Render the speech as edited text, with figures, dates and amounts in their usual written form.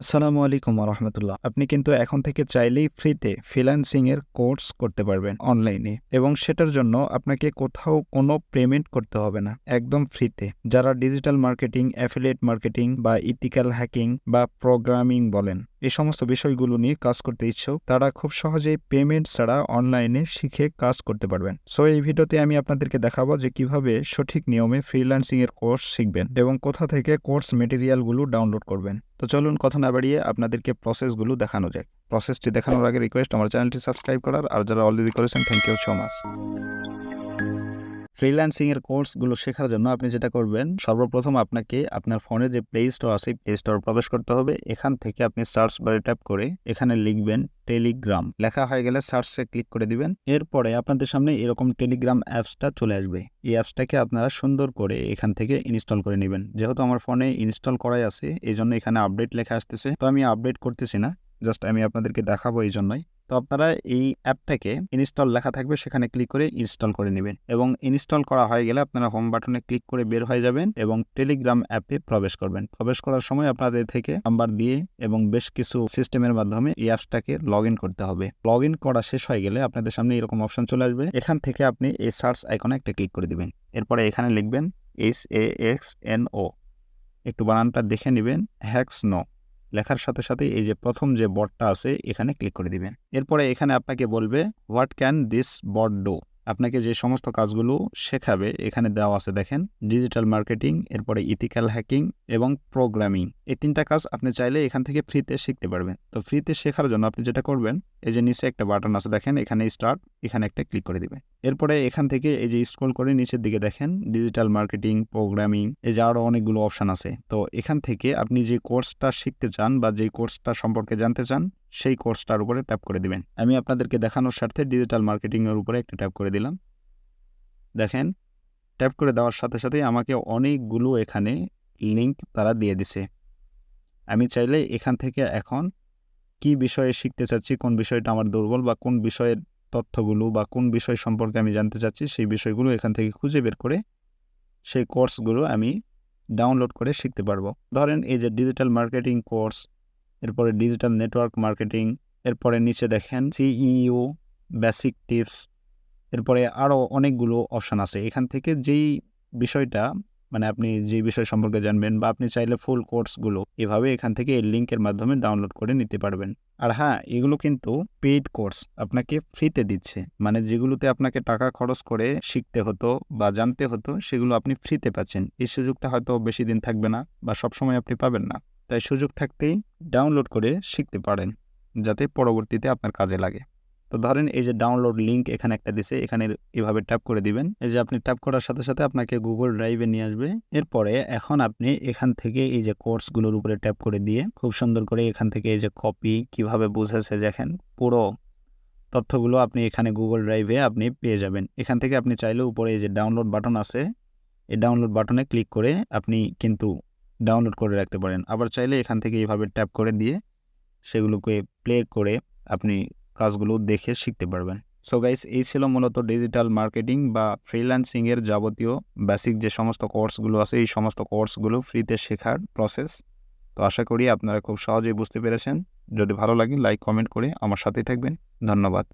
আসসালামু আলাইকুম রহমতুল্লাহ। আপনি কিন্তু এখন থেকে চাইলেই ফ্রিতে ফ্রিল্যান্সিং এর কোর্স করতে পারবেন অনলাইনে, এবং সেটার জন্য আপনাকে কোথাও কোনো পেমেন্ট করতে হবে না, একদম ফ্রিতে। যারা ডিজিটাল মার্কেটিং, অ্যাফিলিয়েট মার্কেটিং বা ইথিক্যাল হ্যাকিং বা প্রোগ্রামিং বলেন, এই সমস্ত বিষয়গুলো নিয়ে কাজ করতে ইচ্ছুক, তারা খুব সহজেই পেমেন্ট ছাড়া অনলাইনে শিখে কাজ করতে পারবেন। সো এই ভিডিওতে আমি আপনাদেরকে দেখাবো যে কিভাবে সঠিক নিয়মে ফ্রিল্যান্সিং এর কোর্স শিখবেন এবং কোথা থেকে কোর্স মেটেরিয়ালগুলো ডাউনলোড করবেন। তো চলুন কথা না বাড়িয়ে আপনাদেরকে প্রসেসগুলো দেখানো যাক। প্রসেসটি দেখানোর আগে রিকোয়েস্ট আমার চ্যানেলটি সাবস্ক্রাইব করার, আর যারা অলরেডি করেছেন thank you so much. Freelancing এর কোর্সগুলো শেখার জন্য আপনি যেটা করবেন, সর্বপ্রথম আপনাকে আপনার ফোনে যে প্লে স্টোর আছে প্লে স্টোর প্রবেশ করতে হবে। এখান থেকে আপনি সার্চ বারে ট্যাপ করে এখানে লিখবেন টেলিগ্রাম। লেখা হয়ে গেলে সার্চে ক্লিক করে দিবেন। এরপরে আপনাদের সামনে এরকম টেলিগ্রাম অ্যাপসটা চলে আসবে। এই অ্যাপসটাকে আপনারা সুন্দর করে এখান থেকে ইনস্টল করে নেবেন। যেহেতু আমার ফোনে ইনস্টল করাই আছে, এই জন্য এখানে আপডেট লেখা আসতেছে, তো আমি আপডেট করতেছি না, জাস্ট আমি আপনাদেরকে দেখাবো এই জন্যই। তো আপনারা এই অ্যাপটাকে ইনস্টল লেখা থাকবে সেখানে ক্লিক করে ইনস্টল করে নেবেন, এবং ইনস্টল করা হয়ে গেলে আপনারা হোম বাটনে ক্লিক করে বের হয়ে যাবেন এবং টেলিগ্রাম অ্যাপে প্রবেশ করবেন। প্রবেশ করার সময় আপনাদের থেকে নাম্বার দিয়ে এবং বেশ কিছু সিস্টেমের মাধ্যমে এই অ্যাপসটাকে লগ ইন করতে হবে। লগ ইন করা শেষ হয়ে গেলে আপনাদের সামনে এরকম অপশন চলে আসবে। এখান থেকে আপনি এই সার্চ আইকনে একটা ক্লিক করে দিবেন। এরপরে এখানে লিখবেন HAXNO, একটু বানানটা দেখে নেবেন, হ্যাক্সনো। লেখার সাথে সাথে এই যে প্রথম যে বটটা আছে এখানে ক্লিক করে দিবেন। এরপরে এখানে আপনাকে বলবে what can this bot do. আপনাকে যে সমস্ত কাজগুলো শেখাবে এখানে দেওয়া আছে, দেখেন, ডিজিটাল মার্কেটিং, এরপরে ইথিক্যাল হ্যাকিং এবং প্রোগ্রামিং। এই তিনটা কাজ আপনি চাইলে এখান থেকে ফ্রিতে শিখতে পারবেন। তো ফ্রিতে শেখার জন্য আপনি যেটা করবেন, এই যে নিচে একটা বাটন আছে দেখেন, এখানে স্টার্ট, এখানে একটা ক্লিক করে দিবেন। এরপরে এখান থেকে এই যে স্ক্রল করে নিচের দিকে দেখেন ডিজিটাল মার্কেটিং, প্রোগ্রামিং, এই যে আরও অনেকগুলো অপশান আছে। তো এখান থেকে আপনি যে কোর্সটা শিখতে চান বা যে কোর্সটা সম্পর্কে জানতে চান সেই কোর্সটার উপরে ট্যাপ করে দিবেন। আমি আপনাদেরকে দেখানোর স্বার্থে ডিজিটাল মার্কেটিং এর উপরে একটা ট্যাপ করে দিলাম। দেখেন, ট্যাপ করে দেওয়ার সাথে সাথেই আমাকে অনেকগুলো এখানে লিঙ্ক তারা দিয়ে দিছে। আমি চাইলে এখান থেকে এখন কি বিষয়ে শিখতে চাচ্ছি, কোন বিষয়টা আমার দুর্বল, বা কোন বিষয়ের তথ্যগুলো বা কোন বিষয় সম্পর্কে আমি জানতে চাচ্ছি, সেই বিষয়গুলো এখান থেকে খুঁজে বের করে সেই কোর্সগুলো আমি ডাউনলোড করে শিখতে পারবো। ধরেন এই যে ডিজিটাল মার্কেটিং কোর্স, এরপরে ডিজিটাল নেটওয়ার্ক মার্কেটিং, এরপরে নিচে দেখেন সিইও বেসিক টিপস, এরপরে আরও অনেকগুলো অপশান আছে। এখান থেকে যেই বিষয়টা, মানে আপনি যে বিষয় সম্পর্কে জানবেন, বা আপনি চাইলে ফুল কোর্সগুলো এভাবে এখান থেকে এই লিঙ্কের মাধ্যমে ডাউনলোড করে নিতে পারবেন। আর হ্যাঁ, এগুলো কিন্তু পেইড কোর্স আপনাকে ফ্রিতে দিচ্ছে, মানে যেগুলোতে আপনাকে টাকা খরচ করে শিখতে হতো বা জানতে হতো সেগুলো আপনি ফ্রিতে পাচ্ছেন। এই সুযোগটা হয়তো বেশি দিন থাকবে না বা সবসময় আপনি পাবেন না, তাই সুযোগ থাকতেই ডাউনলোড করে শিখতে পারেন, যাতে পরবর্তীতে আপনার কাজে লাগে। তো ধরেন এই যে ডাউনলোড লিঙ্ক এখানে একটা দিছে, এখানে এভাবে ট্যাপ করে দিবেন। এই যে আপনি ট্যাপ করার সাথে সাথে আপনাকে গুগল ড্রাইভে নিয়ে আসবে। এরপরে এখন আপনি এখান থেকে এই যে কোর্সগুলোর উপরে ট্যাপ করে দিয়ে খুব সুন্দর করে এখান থেকে এই যে কপি কিভাবে বুঝেছে দেখেন, পুরো তথ্যগুলো আপনি এখানে গুগল ড্রাইভে আপনি পেয়ে যাবেন। এখান থেকে আপনি চাইলে উপরে এই যে ডাউনলোড বাটন আছে, এই ডাউনলোড বাটনে ক্লিক করে আপনি কিন্তু ডাউনলোড করে রাখতে পারেন। আবার চাইলে এখান থেকে এইভাবে ট্যাপ করে দিয়ে সেগুলোকে প্লে করে আপনি কাজগুলো দেখে শিখতে পারবেন। সো গাইস, এই ছিল মূলত ডিজিটাল মার্কেটিং বা ফ্রিল্যান্সিং এর যাবতীয় বেসিক যে সমস্ত কোর্সগুলো আছে, এই সমস্ত কোর্সগুলো ফ্রিতে শেখার প্রসেস। তো আশা করি আপনারা খুব সহজেই বুঝতে পেরেছেন। যদি ভালো লাগে লাইক কমেন্ট করে আমার সাথেই থাকবেন। ধন্যবাদ।